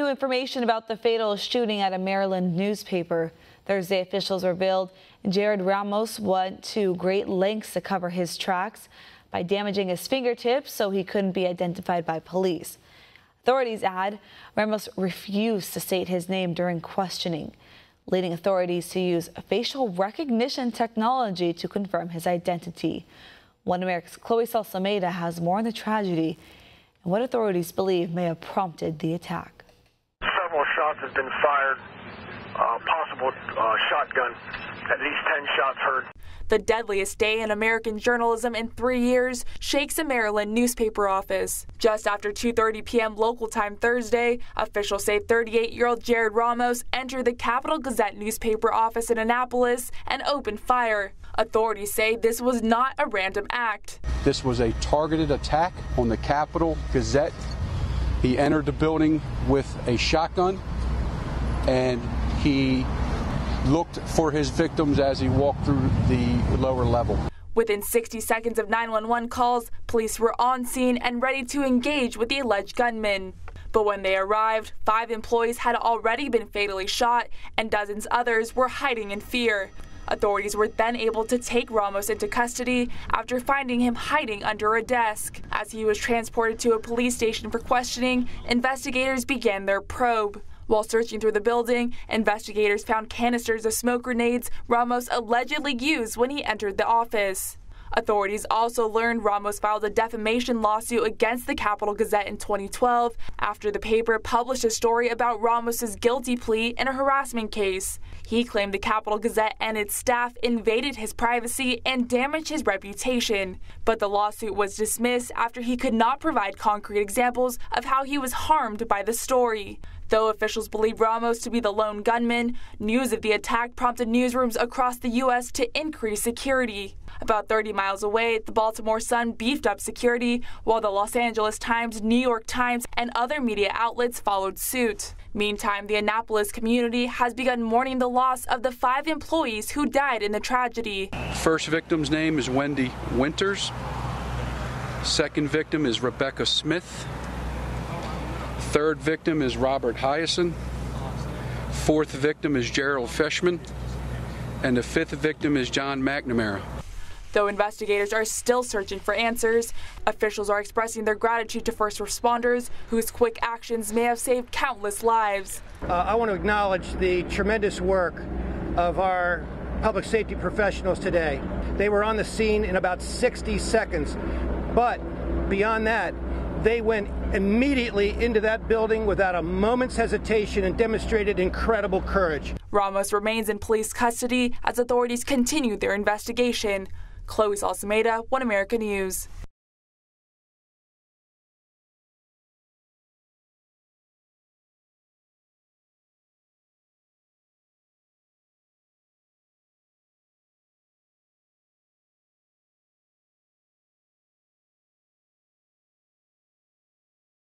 New information about the fatal shooting at a Maryland newspaper. Thursday, officials revealed Jarrod Ramos went to great lengths to cover his tracks by damaging his fingertips so he couldn't be identified by police. Authorities add Ramos refused to state his name during questioning, leading authorities to use facial recognition technology to confirm his identity. One America's Chloe Salsameda has more on the tragedy and what authorities believe may have prompted the attack. Several shots have been fired, possible shotgun, at least 10 shots heard. The deadliest day in American journalism in 3 years shakes a Maryland newspaper office. Just after 2:30 p.m. local time Thursday, officials say 38-year-old Jarrod Ramos entered the Capital-Gazette newspaper office in Annapolis and opened fire. Authorities say this was not a random act. This was a targeted attack on the Capital-Gazette. He entered the building with a shotgun and he looked for his victims as he walked through the lower level. Within 60 seconds of 911 calls, police were on scene and ready to engage with the alleged gunman. But when they arrived, 5 employees had already been fatally shot and dozens others were hiding in fear. Authorities were then able to take Ramos into custody after finding him hiding under a desk. As he was transported to a police station for questioning, investigators began their probe. While searching through the building, investigators found canisters of smoke grenades Ramos allegedly used when he entered the office. Authorities also learned Ramos filed a defamation lawsuit against the Capital-Gazette in 2012 after the paper published a story about Ramos's guilty plea in a harassment case. He claimed the Capital-Gazette and its staff invaded his privacy and damaged his reputation. But the lawsuit was dismissed after he could not provide concrete examples of how he was harmed by the story. Though officials believe Ramos to be the lone gunman, news of the attack prompted newsrooms across the U.S. to increase security. About 30 miles away, the Baltimore Sun beefed up security, while the Los Angeles Times, New York Times, and other media outlets followed suit. Meantime, the Annapolis community has begun mourning the loss of the 5 employees who died in the tragedy. First victim's name is Wendy Winters. Second victim is Rebecca Smith. Third victim is Robert Hyacin. Fourth victim is Gerald Fishman. And the 5th victim is John McNamara. Though investigators are still searching for answers, officials are expressing their gratitude to first responders whose quick actions may have saved countless lives. I want to acknowledge the tremendous work of our public safety professionals today. They were on the scene in about 60 seconds, but beyond that, they went immediately into that building without a moment's hesitation and demonstrated incredible courage. Ramos remains in police custody as authorities continue their investigation. Chloe Salsameda, One America News.